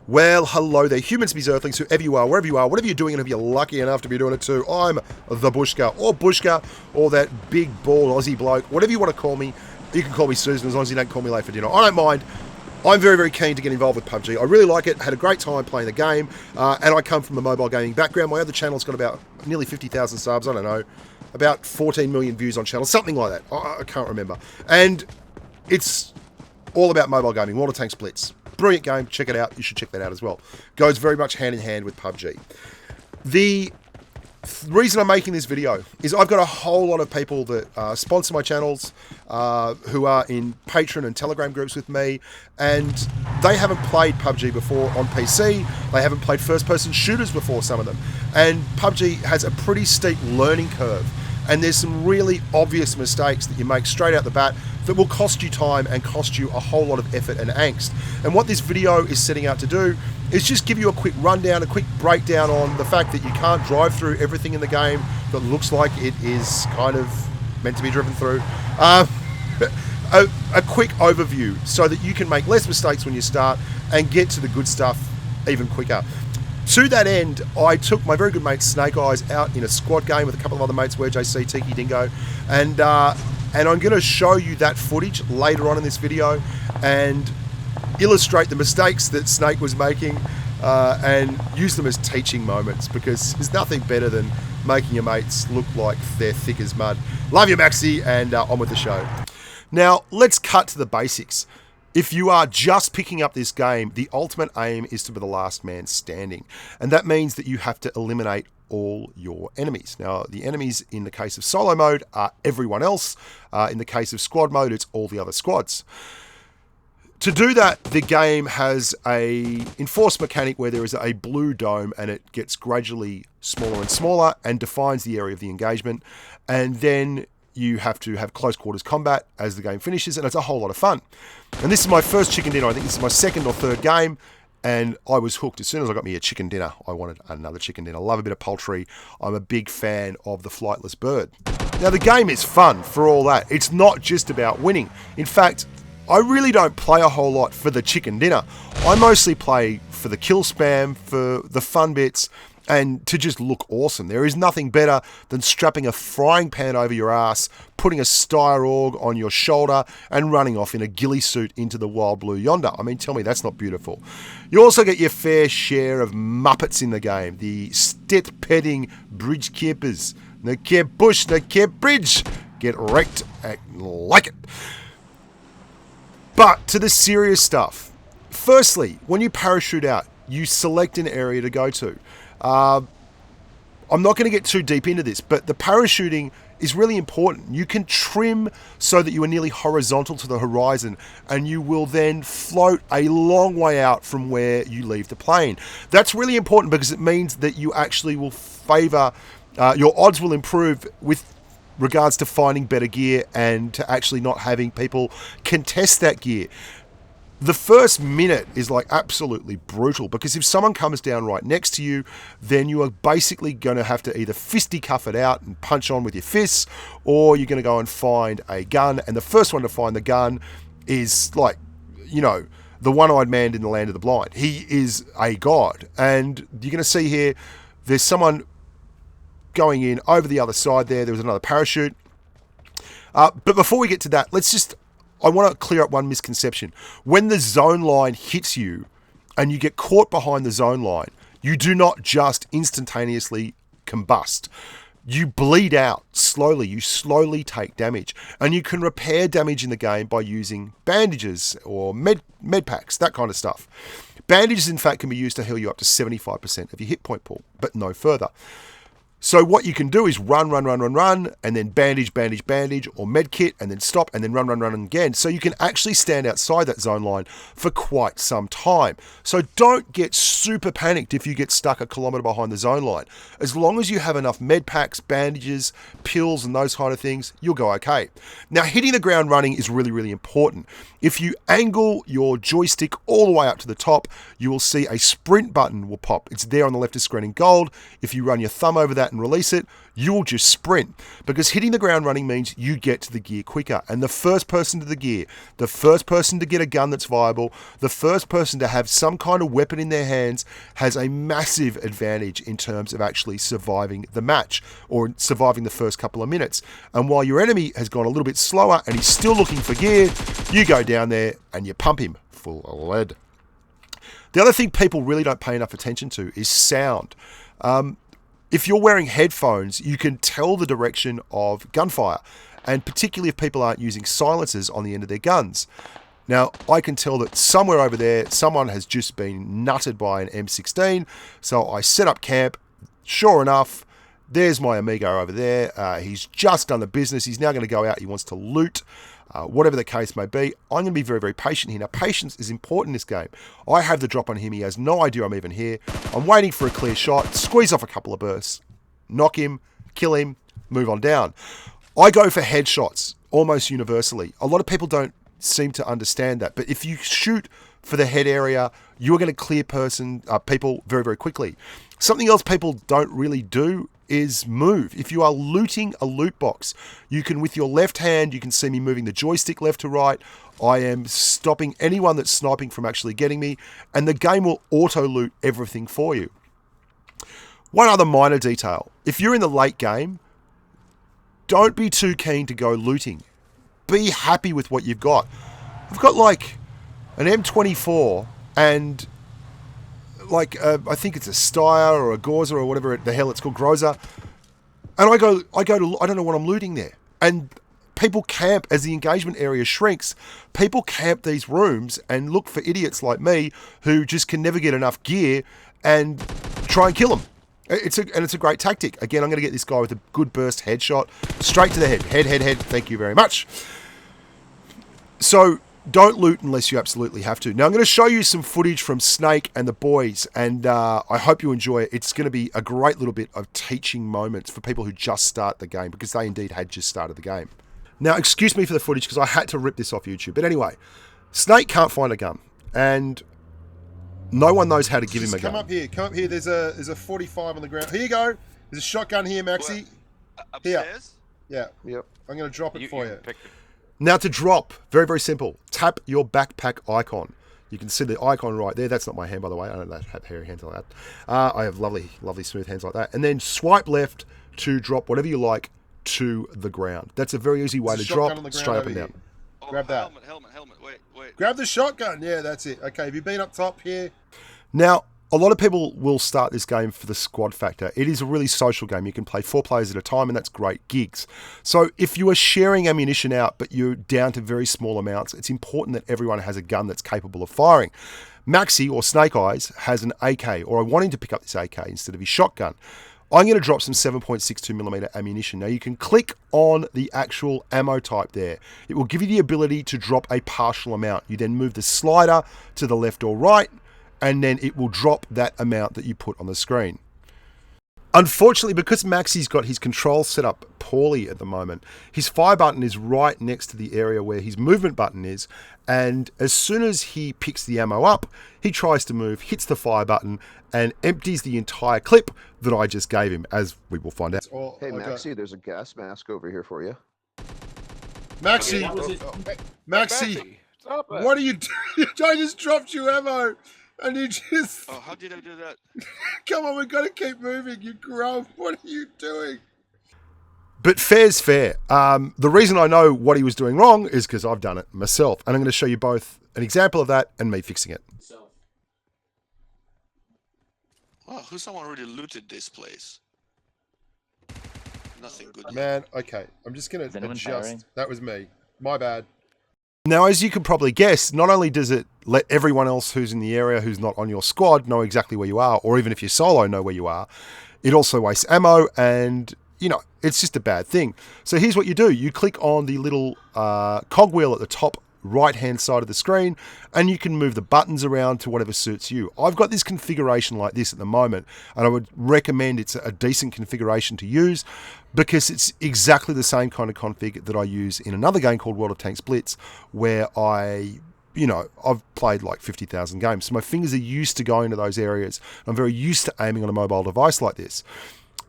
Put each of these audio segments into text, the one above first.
Well, hello there, humans, bees, earthlings, whoever you are, wherever you are, whatever you're doing, and if you're lucky enough to be doing it too. I'm the Bushka, or that big, bald Aussie bloke, whatever you want to call me. You can call me Susan, as long as you don't call me late for dinner. I don't mind. I'm very, very keen to get involved with PUBG. I really like it, had a great time playing the game, and I come from a mobile gaming background. My other channel's got about nearly 50,000 subs, I don't know, about 14 million views on channel, something like that. I can't remember. And it's all about mobile gaming, World of Tanks Blitz. Brilliant game, check it out. You should check that out as well. Goes very much hand in hand with PUBG. The reason I'm making this video is I've got a whole lot of people that sponsor my channels, who are in Patreon and Telegram groups with me, and they haven't played PUBG before on PC. They haven't played first-person shooters before, some of them. And PUBG has a pretty steep learning curve. And there's some really obvious mistakes that you make straight out the bat that will cost you time and cost you a whole lot of effort and angst. And what this video is setting out to do is just give you a quick rundown, a quick breakdown on the fact that you can't drive through everything in the game that looks like it is kind of meant to be driven through. A quick overview so that you can make less mistakes when you start and get to the good stuff even quicker. To that end, I took my very good mate Snake Eyes out in a squad game with a couple of other mates, Where JC, Tiki Dingo, and I'm going to show you that footage later on in this video and illustrate the mistakes that Snake was making and use them as teaching moments, because there's nothing better than making your mates look like they're thick as mud. Love you, Maxi, and on with the show. Now, let's cut to the basics. If you are just picking up this game, the ultimate aim is to be the last man standing. And that means that you have to eliminate all your enemies. Now, the enemies in the case of solo mode are everyone else. In the case of squad mode, it's all the other squads. To do that, the game has a enforced mechanic where there is a blue dome and it gets gradually smaller and smaller and defines the area of the engagement. And then you have to have close quarters combat as the game finishes, and it's a whole lot of fun. And this is my first chicken dinner. I think this is my second or third game, and I was hooked. As soon as I got me a chicken dinner, I wanted another chicken dinner. I love a bit of poultry. I'm a big fan of the flightless bird. Now, the game is fun for all that. It's not just about winning. In fact, I really don't play a whole lot for the chicken dinner. I mostly play for the kill spam, for the fun bits, and to just look awesome. There is nothing better than strapping a frying pan over your ass, putting a Styr-Org on your shoulder, and running off in a ghillie suit into the wild blue yonder. I mean, tell me that's not beautiful. You also get your fair share of Muppets in the game. The stet-petting bridge keepers. No care bush, no care bridge. Get wrecked, act like it. But to the serious stuff. Firstly, when you parachute out, you select an area to go to. I'm not going to get too deep into this, but the parachuting is really important. You can trim so that you are nearly horizontal to the horizon, and you will then float a long way out from where you leave the plane. That's really important because it means that you actually will favour, your odds will improve with regards to finding better gear and to actually not having people contest that gear. The first minute is like absolutely brutal, because if someone comes down right next to you, then you are basically going to have to either fisticuff it out and punch on with your fists, or you're going to go and find a gun. And the first one to find the gun is like, you know, the one-eyed man in the land of the blind. He is a god. And you're going to see here, there's someone going in over the other side there. There was another parachute. But before we get to that, I want to clear up one misconception. When the zone line hits you and you get caught behind the zone line, you do not just instantaneously combust. You bleed out slowly. You slowly take damage. And you can repair damage in the game by using bandages or med packs, that kind of stuff. Bandages, in fact, can be used to heal you up to 75% of your hit point pool, but no further. So what you can do is run, and then bandage, or med kit, and then stop, and then run again. So you can actually stand outside that zone line for quite some time. So don't get super panicked if you get stuck a kilometre behind the zone line. As long as you have enough med packs, bandages, pills, and those kind of things, you'll go okay. Now, hitting the ground running is really, really important. If you angle your joystick all the way up to the top, you will see a sprint button will pop. It's there on the left of screen in gold. If you run your thumb over that, that and release it, you will just sprint. Because hitting the ground running means you get to the gear quicker. And the first person to the gear, the first person to get a gun that's viable, the first person to have some kind of weapon in their hands has a massive advantage in terms of actually surviving the match or surviving the first couple of minutes. And while your enemy has gone a little bit slower and he's still looking for gear, you go down there and you pump him full of lead. The other thing people really don't pay enough attention to is sound. If you're wearing headphones, you can tell the direction of gunfire, and particularly if people aren't using silencers on the end of their guns. Now, I can tell that somewhere over there, someone has just been nutted by an M16, so I set up camp. Sure enough, there's my amigo over there. He's just done the business. He's now going to go out. He wants to loot. Whatever the case may be, I'm going to be very, very patient here. Now, patience is important in this game. I have the drop on him. He has no idea I'm even here. I'm waiting for a clear shot, squeeze off a couple of bursts, knock him, kill him, move on down. I go for headshots almost universally. A lot of people don't seem to understand that, but if you shoot for the head area, you're going to clear people very, very quickly. Something else people don't really do is move. If you are looting a loot box, you can, with your left hand, you can see me moving the joystick left to right. I am stopping anyone that's sniping from actually getting me, and the game will auto-loot everything for you. One other minor detail. If you're in the late game, don't be too keen to go looting. Be happy with what you've got. I've got like an M24 and I think it's a Steyr or a Gorza or whatever the hell it's called, Groza. And I don't know what I'm looting there. And people camp, as the engagement area shrinks, people camp these rooms and look for idiots like me who just can never get enough gear and try and kill them. It's a great tactic. Again, I'm going to get this guy with a good burst headshot straight to the head. Head. Thank you very much. So don't loot unless you absolutely have to. Now, I'm going to show you some footage from Snake and the boys, and I hope you enjoy it. It's going to be a great little bit of teaching moments for people who just start the game, because they indeed had just started the game. Now, excuse me for the footage, because I had to rip this off YouTube. But anyway, Snake can't find a gun, and no one knows how to give him a gun. Come up here. There's a 45 on the ground. Here you go. There's a shotgun here, Maxi. Upstairs? Here. Yeah. Yep. I'm going to drop it for you. Now to drop, very, very simple. Tap your backpack icon. You can see the icon right there. That's not my hand, by the way. I don't have hairy hands like that. I have lovely, lovely smooth hands like that. And then swipe left to drop whatever you like to the ground. That's a very easy way to drop straight up and down. Oh, grab that. Helmet. Wait. Grab the shotgun. Yeah, that's it. Okay, have you been up top here? Now, a lot of people will start this game for the squad factor. It is a really social game. You can play 4 players at a time, and that's great gigs. So if you are sharing ammunition out, but you're down to very small amounts, it's important that everyone has a gun that's capable of firing. Maxi, or Snake Eyes, has an AK, or I want him to pick up this AK instead of his shotgun. I'm going to drop some 7.62mm ammunition. Now, you can click on the actual ammo type there. It will give you the ability to drop a partial amount. You then move the slider to the left or right, and then it will drop that amount that you put on the screen. Unfortunately, because Maxi's got his controls set up poorly at the moment, his fire button is right next to the area where his movement button is, and as soon as he picks the ammo up, he tries to move, hits the fire button, and empties the entire clip that I just gave him, as we will find out. Hey, Maxi, there's a gas mask over here for you. Maxi! Maxi! What are you doing? I just dropped you ammo! And you just... Oh, how did I do that? Come on, we've got to keep moving, you grump. What are you doing? But fair's fair. The reason I know what he was doing wrong is because I've done it myself. And I'm going to show you both an example of that and me fixing it. Wow, who's someone already looted this place? Nothing good. Man, okay. I'm just going to adjust. That was me. My bad. Now, as you can probably guess, not only does it let everyone else who's in the area who's not on your squad know exactly where you are, or even if you're solo, know where you are, it also wastes ammo, and, you know, it's just a bad thing. So here's what you do. You click on the little cogwheel at the top right-hand side of the screen, and you can move the buttons around to whatever suits you. I've got this configuration like this at the moment, and I would recommend it's a decent configuration to use, because it's exactly the same kind of config that I use in another game called World of Tanks Blitz, where I've played like 50,000 games. So my fingers are used to going to those areas. I'm very used to aiming on a mobile device like this.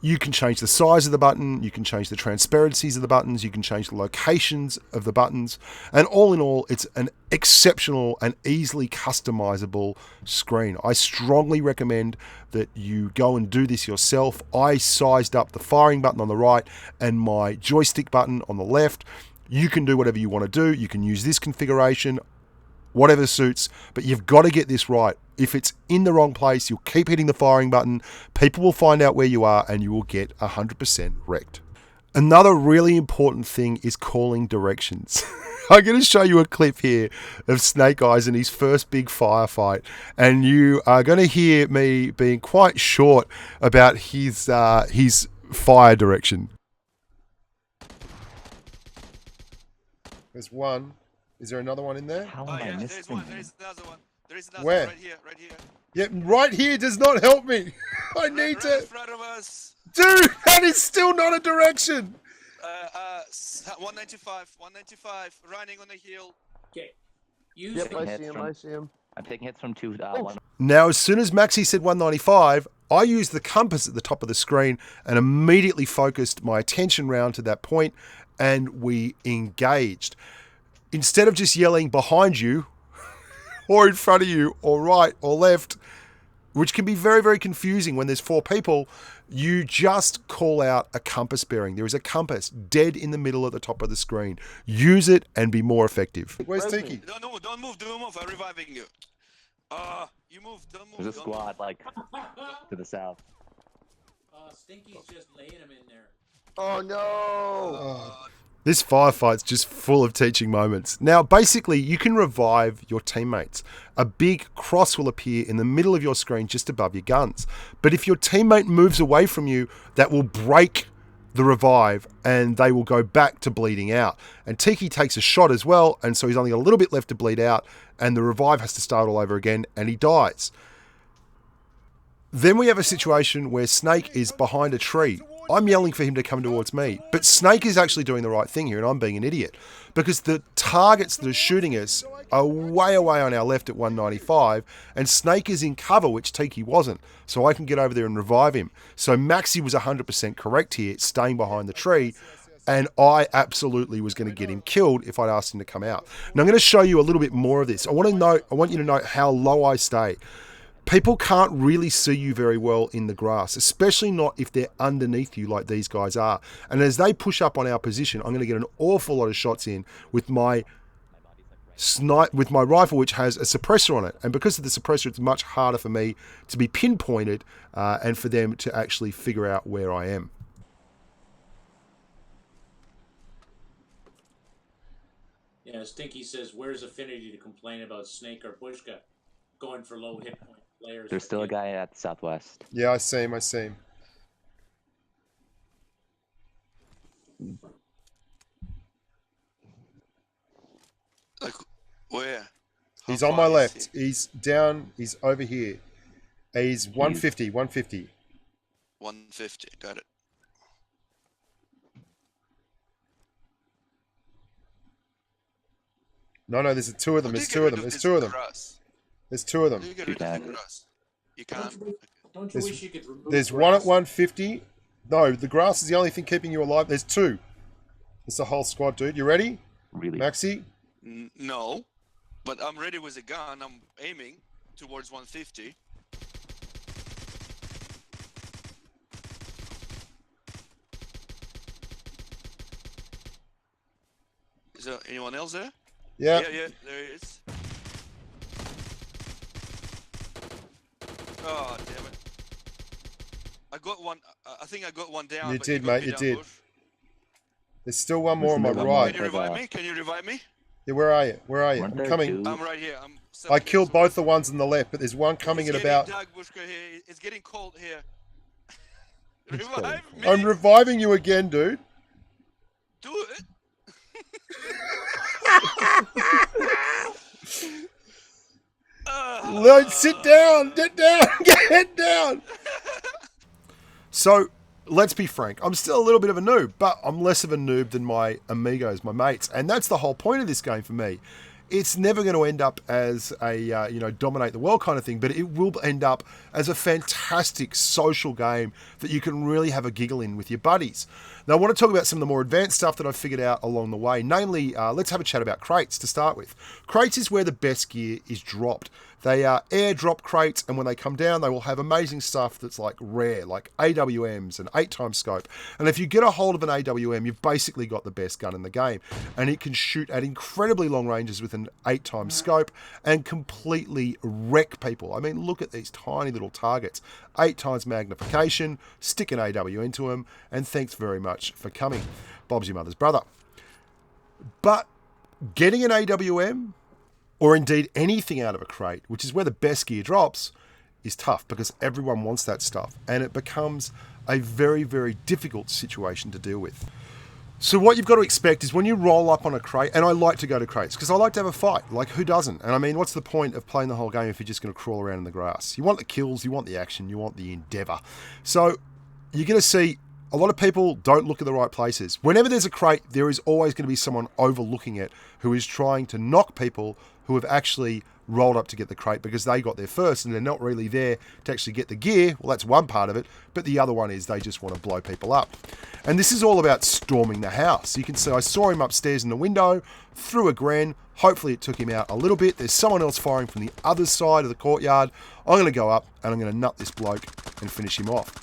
You can change the size of the button, you can change the transparencies of the buttons, you can change the locations of the buttons, and all in all, it's an exceptional and easily customizable screen. I strongly recommend that you go and do this yourself. I sized up the firing button on the right and my joystick button on the left. You can do whatever you want to do. You can use this configuration, whatever suits, but you've got to get this right. If it's in the wrong place, you'll keep hitting the firing button, people will find out where you are, and you will get 100% wrecked. Another really important thing is calling directions. I'm going to show you a clip here of Snake Eyes in his first big firefight, and you are going to hear me being quite short about his fire direction. There's one. Is there another one in there? How am I missing? There's one. There's another one. There is another Where? one right here. Right here. Yeah, right here does not help me. I need Right to... in front of us. Dude, that is still not a direction. 195. 195. Running on the hill. Okay. Yep, I see him. I'm taking hits from 2. Now, as soon as Maxi said 195, I used the compass at the top of the screen and immediately focused my attention round to that point, and we engaged. Instead of just yelling behind you, or in front of you, or right, or left, which can be very, very confusing when there's 4 people, you just call out a compass bearing. There is a compass dead in the middle at the top of the screen. Use it and be more effective. Where's Tiki? Don't move. I'm reviving you. You move. Don't move. There's a squad, like, to the south. Stinky's just laying him in there. Oh no! This firefight's just full of teaching moments. Now, basically, you can revive your teammates. A big cross will appear in the middle of your screen just above your guns. But if your teammate moves away from you, that will break the revive and they will go back to bleeding out. And Tiki takes a shot as well, and so he's only got a little bit left to bleed out, and the revive has to start all over again, and he dies. Then we have a situation where Snake is behind a tree. I'm yelling for him to come towards me, but Snake is actually doing the right thing here, and I'm being an idiot. Because the targets that are shooting us are way away on our left at 195, and Snake is in cover, which Tiki wasn't, so I can get over there and revive him. So Maxi was 100% correct here, staying behind the tree, and I absolutely was going to get him killed if I'd asked him to come out. Now I'm going to show you a little bit more of this. I want you to know how low I stay. People can't really see you very well in the grass, especially not if they're underneath you like these guys are. And as they push up on our position, I'm going to get an awful lot of shots in with my rifle, which has a suppressor on it. And because of the suppressor, it's much harder for me to be pinpointed and for them to actually figure out where I am. Yeah, Stinky says, where's Affinity to complain about Snake or Bushka going for low hit point players? There's still a guy at the southwest. Yeah, I see him. Like, where? He's How on my far is left. he? He's down. He's over here. He's 150. 150. 150. Got it. No, there's 2 of them. How do There's you 2 get of rid them. There's this 2 of them. grass? There's 2 of How do them. you get rid of the grass? You can't. Don't you wish you could remove There's grass? one at 150. No, the grass is the only thing keeping you alive. There's 2. It's a whole squad, dude. You ready? Really? Maxi? No, but I'm ready with a gun. I'm aiming towards 150. Is there anyone else there? Yeah. Yeah, there he is. Oh, damn it. I got one. I think I got one down. You but did, got mate, me you down, did. Bush. There's still one more on my There's another right. Can you revive me? Can you revive me? Yeah, where are you? Where are you? Weren't I'm there coming. 2? I'm right here. I'm I killed both the ones on the left, but there's one coming it's at about... Dark, Bushka, here. It's getting cold here. It's Revive getting me. I'm reviving you again, dude. Do it. Lord, sit down. Get down. Get down. So, let's be frank, I'm still a little bit of a noob, but I'm less of a noob than my amigos, my mates. And that's the whole point of this game for me. it's never going to end up as a, dominate the world kind of thing, but it will end up as a fantastic social game that you can really have a giggle in with your buddies. Now, I want to talk about some of the more advanced stuff that I've figured out along the way. Namely, let's have a chat about crates to start with. Crates is where the best gear is dropped. They are airdrop crates, and when they come down, they will have amazing stuff that's like rare, like AWMs and 8x scope. And if you get a hold of an AWM, you've basically got the best gun in the game. And it can shoot at incredibly long ranges with an 8x scope and completely wreck people. I mean, look at these tiny little targets. 8x magnification, stick an AW into them, and thanks very much for coming. Bob's your mother's brother. But getting an AWM, or indeed anything out of a crate, which is where the best gear drops, is tough because everyone wants that stuff. And it becomes a very, very difficult situation to deal with. So what you've got to expect is when you roll up on a crate, and I like to go to crates because I like to have a fight. Like, who doesn't? And I mean, what's the point of playing the whole game if you're just going to crawl around in the grass? You want the kills, you want the action, you want the endeavour. So you're going to see a lot of people don't look at the right places. Whenever there's a crate, there is always going to be someone overlooking it who is trying to knock people who have actually rolled up to get the crate because they got there first and they're not really there to actually get the gear. Well, that's one part of it, but the other one is they just want to blow people up. And this is all about storming the house. You can see I saw him upstairs in the window, threw a gren. Hopefully it took him out a little bit. There's someone else firing from the other side of the courtyard. I'm going to go up and I'm going to nut this bloke and finish him off.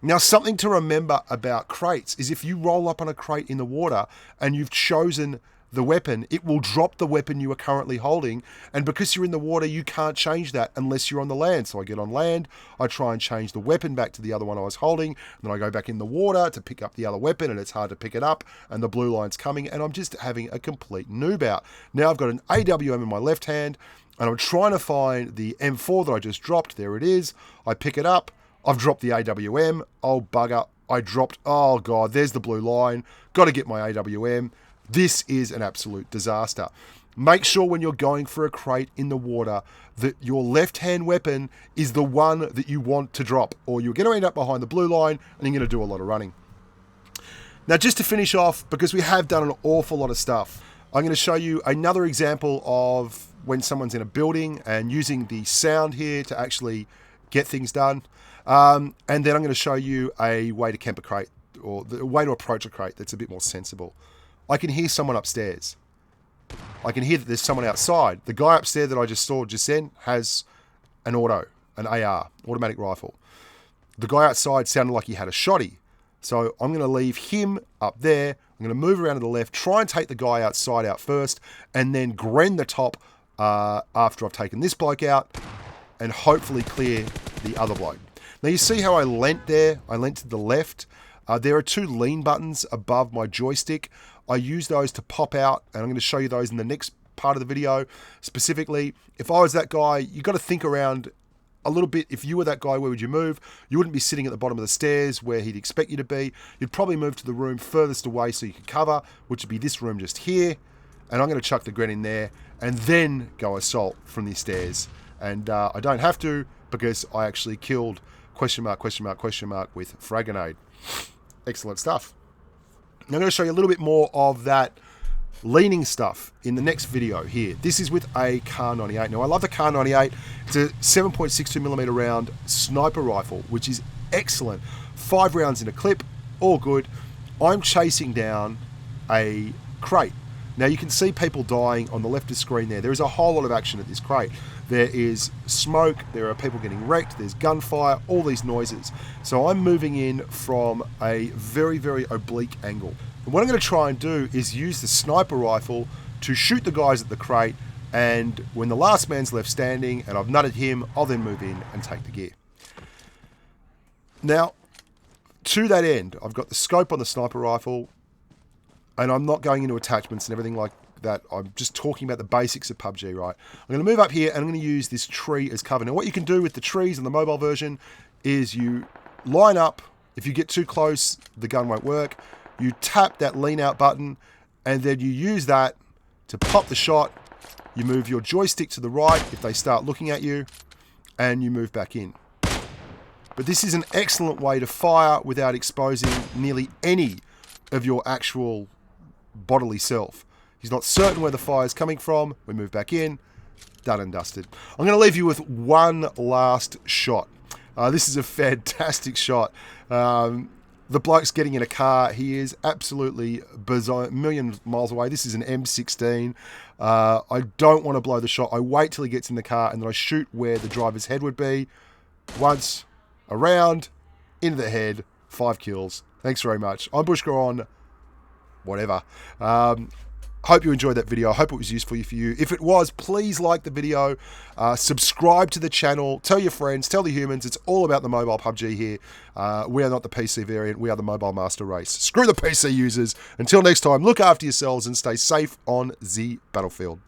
Now, something to remember about crates is if you roll up on a crate in the water and you've chosen the weapon, it will drop the weapon you are currently holding. And because you're in the water, you can't change that unless you're on the land. So I get on land, I try and change the weapon back to the other one I was holding. And then I go back in the water to pick up the other weapon and it's hard to pick it up. And the blue line's coming and I'm just having a complete noob out. Now I've got an AWM in my left hand and I'm trying to find the M4 that I just dropped. There it is. I pick it up. I've dropped the AWM. Oh, bugger. I dropped, oh God, there's the blue line. Got to get my AWM. This is an absolute disaster. Make sure when you're going for a crate in the water that your left-hand weapon is the one that you want to drop, or you're going to end up behind the blue line and you're going to do a lot of running. Now, just to finish off, because we have done an awful lot of stuff, I'm going to show you another example of when someone's in a building and using the sound here to actually get things done. And then I'm going to show you a way to camp a crate, or the way to approach a crate that's a bit more sensible. I can hear someone upstairs. I can hear that there's someone outside. The guy upstairs that I just saw just then has an an AR, automatic rifle. The guy outside sounded like he had a shotty. So I'm going to leave him up there. I'm going to move around to the left, try and take the guy outside out first, and then gren the top after I've taken this bloke out, and hopefully clear the other bloke. Now you see how I leant there? I leant to the left. There are two lean buttons above my joystick. I use those to pop out, and I'm going to show you those in the next part of the video. Specifically, if I was that guy, you've got to think around a little bit. If you were that guy, where would you move? You wouldn't be sitting at the bottom of the stairs where he'd expect you to be. You'd probably move to the room furthest away so you could cover, which would be this room just here. And I'm going to chuck the gren in there and then go assault from the stairs. And I don't have to because I actually killed ... with frag grenade. Excellent stuff. I'm going to show you a little bit more of that leaning stuff in the next video here. This is with a Kar98. Now, I love the Kar98. It's a 7.62mm round sniper rifle, which is excellent. 5 rounds in a clip, all good. I'm chasing down a crate. Now, you can see people dying on the left of the screen there. There is a whole lot of action at this crate. There is smoke, there are people getting wrecked, there's gunfire, all these noises. So I'm moving in from a very, very oblique angle. And what I'm going to try and do is use the sniper rifle to shoot the guys at the crate, and when the last man's left standing and I've nutted him, I'll then move in and take the gear. Now, to that end, I've got the scope on the sniper rifle, and I'm not going into attachments and everything like that. I'm just talking about the basics of PUBG, right? I'm going to move up here and I'm going to use this tree as cover. Now, what you can do with the trees in the mobile version is you line up. If you get too close, the gun won't work. You tap that lean out button and then you use that to pop the shot. You move your joystick to the right if they start looking at you, and you move back in. But this is an excellent way to fire without exposing nearly any of your actual bodily self. He's not certain where the fire's coming from. We move back in. Done and dusted. I'm going to leave you with one last shot. This is a fantastic shot. The bloke's getting in a car. He is absolutely bizarre, a million miles away. This is an M16. I don't want to blow the shot. I wait till he gets in the car and then I shoot where the driver's head would be. Once, around, into the head, 5 kills. Thanks very much. I'm Bushka on whatever. Hope you enjoyed that video. I hope it was useful for you. If it was, please like the video, subscribe to the channel, tell your friends, tell the humans. It's all about the mobile PUBG here. We are not the PC variant. We are the mobile master race. Screw the PC users. Until next time, look after yourselves and stay safe on the battlefield.